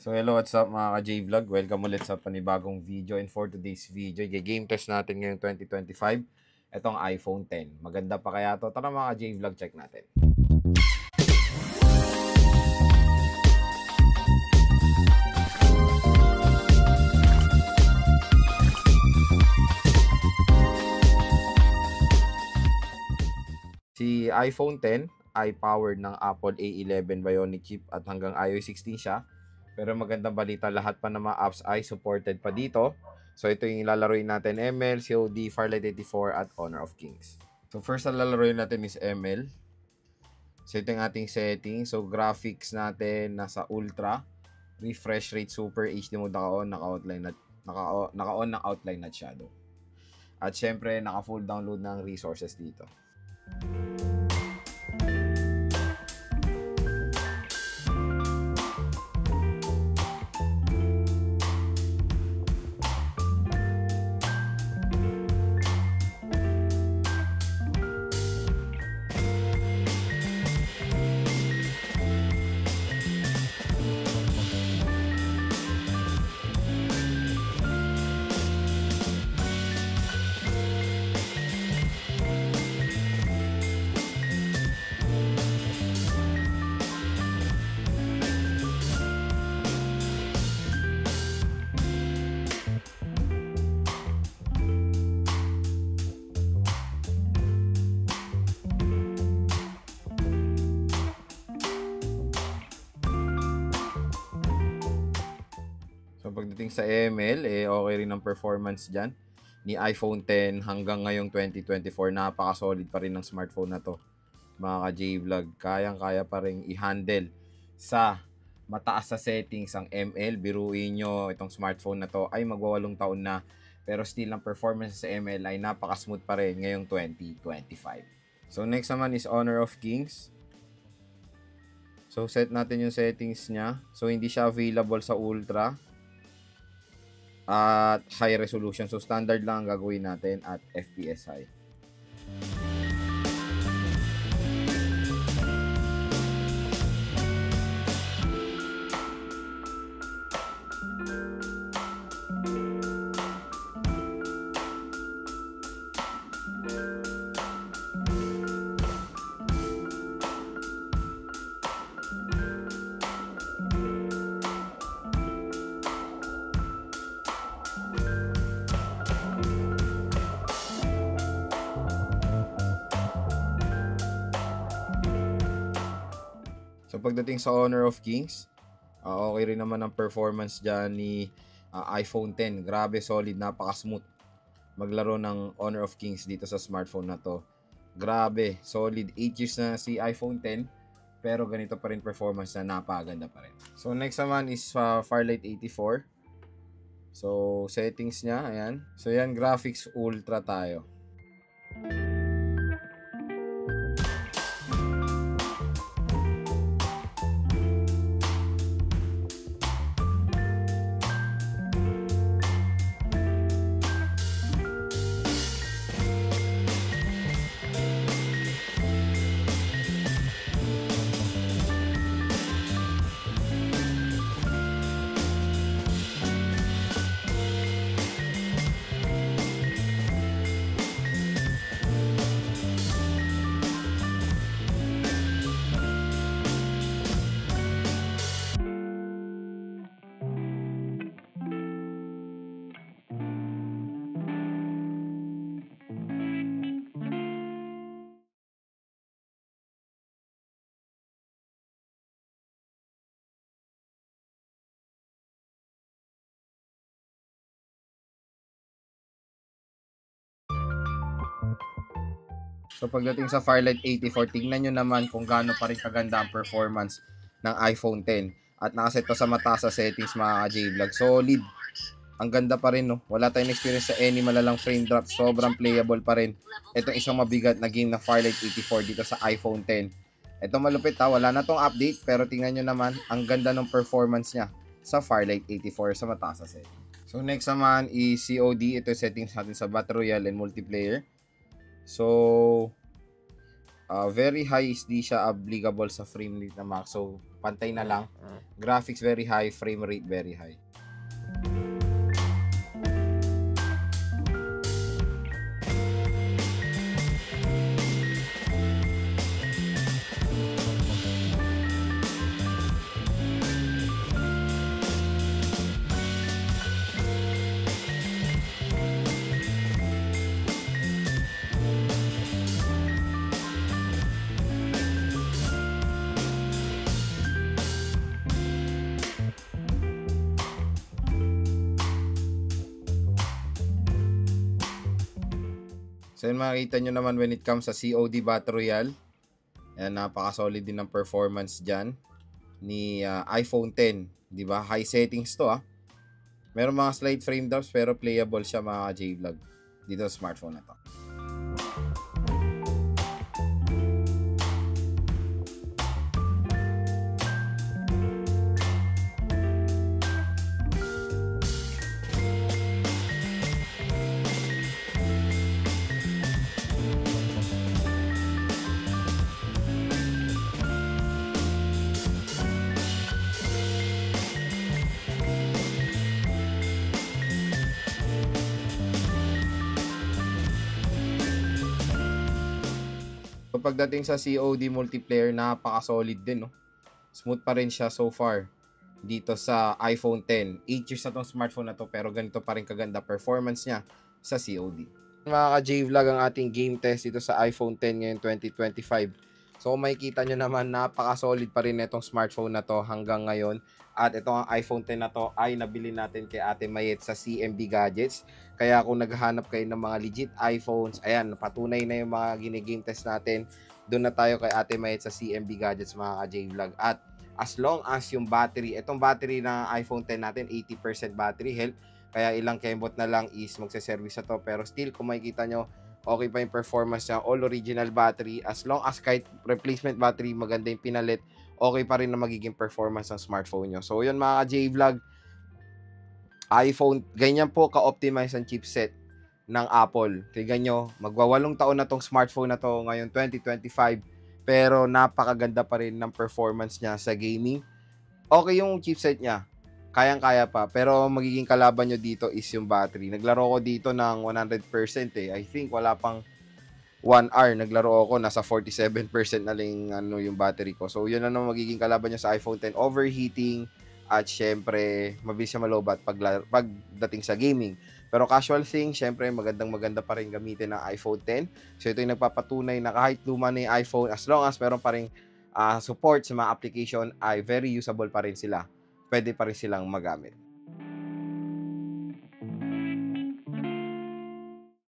So hello, what's up mga ka-J-Vlog? Welcome ulit sa panibagong video, and for today's video, i-game test natin ngayong 2025 itong iPhone X. Maganda pa kaya to? Tara mga ka-J-Vlog, check natin. Si iPhone X ay powered ng Apple A11 Bionic chip at hanggang iOS 16 siya. Pero magandang balita, lahat pa ng mga apps ay supported pa dito. So ito yung lalaroin natin: ML, COD, Firelight 84 at Honor of Kings. So first na lalaroin natin is ML. So ito yung ating setting. So graphics natin nasa ultra. Refresh rate super HD mode naka-on, naka-on ng outline at shadow. At syempre naka-full download ng resources dito. So pagdating sa ML, okay rin ang performance dyan ni iPhone X hanggang ngayong 2024. Napaka-solid pa rin ng smartphone na to, mga ka-J-Vlog. Kayang-kaya pa rin i-handle sa mataas sa settings ang ML. Biruin nyo, itong smartphone na to ay magwa 8 taon na, pero still ang performance sa ML ay napaka-smooth pa rin ngayong 2025. So next naman is Honor of Kings. So set natin yung settings niya. So hindi siya available sa Ultra at high resolution. So standard lang ang gagawin natin at FPS high. So pagdating sa Honor of Kings, okay rin naman ang performance dyan ni iPhone X. Grabe, solid, napaka-smooth maglaro ng Honor of Kings dito sa smartphone na to. Grabe, solid. 8 years na si iPhone X, pero ganito pa rin performance na napakaganda pa rin. So next naman is Firelight 84. So settings niya, ayan. So yan, graphics ultra tayo. So pagdating sa Firelight 84, tingnan nyo naman kung gaano pa rin kaganda ang performance ng iPhone X. At nakaset pa sa mataas sa settings, mga ka-J-Vlog. Solid. Ang ganda pa rin, no? Wala tayong experience sa any malalang frame drop. Sobrang playable pa rin. Itong isang mabigat na game na Firelight 84 dito sa iPhone X. Ito malupit ha. Wala na tong update. Pero tingnan nyo naman, ang ganda ng performance niya sa Firelight 84 sa mataas sa settings. So next naman is COD. Ito yung settings natin sa Battle Royale and Multiplayer. So very high SD siya, applicable sa frame rate na max. So pantay na lang. Graphics very high, frame rate very high. So yun, makikita nyo naman when it comes sa COD Battle Royale. Ayan, napaka-solid din ng performance dyan ni iPhone X. Diba? High settings to Meron mga slight frame drops pero playable siya mga J-Vlog dito sa smartphone na to. So, pagdating sa COD multiplayer, napaka-solid din, no? Smooth pa rin siya so far dito sa iPhone X. 8 years na tong smartphone na to, pero ganito pa rin kaganda performance niya sa COD. Mga ka-J-Vlog, ang ating game test dito sa iPhone X ngayon 2025. So, kung makikita nyo naman, napaka-solid pa rin itong smartphone na to hanggang ngayon. At ito ang iPhone X na to ay nabili natin kay Ate Mayet sa CMB Gadgets. Kaya kung naghahanap kayo ng mga legit iPhones, ayan, patunay na yung mga gine-game test natin. Doon na tayo kay Ate Mayet sa CMB Gadgets, mga ka-J-Vlog. At as long as yung battery, itong battery ng iPhone X natin, 80% battery health. Kaya ilang kembot na lang is magse-service na to. Pero still, kung makikita nyo, okay pa yung performance niya, all original battery. As long as kahit replacement battery, maganda yung pinalit, okay pa rin na magiging performance ng smartphone nyo. So, yun mga ka-J-Vlog, iPhone, ganyan po ka-optimize ang chipset ng Apple. Tignan nyo, magwa8 taon na tong smartphone na to ngayon, 2025, pero napakaganda pa rin ng performance niya sa gaming. Okay yung chipset niya, kayang-kaya pa, pero magiging kalaban nyo dito is yung battery. Naglaro ko dito ng 100% I think wala pang 1 hour naglaro ako, nasa 47% na lang yung battery ko. So, yun na magiging kalaban nyo sa iPhone X. Overheating, at syempre, mabilis siya malobat pagdating sa gaming. Pero casual thing, syempre, maganda pa rin gamitin ng iPhone X. So, ito yung nagpapatunay na kahit luma na yung iPhone, as long as meron pa rin support sa mga application, ay very usable pa rin sila. Pwede pa rin silang magamit.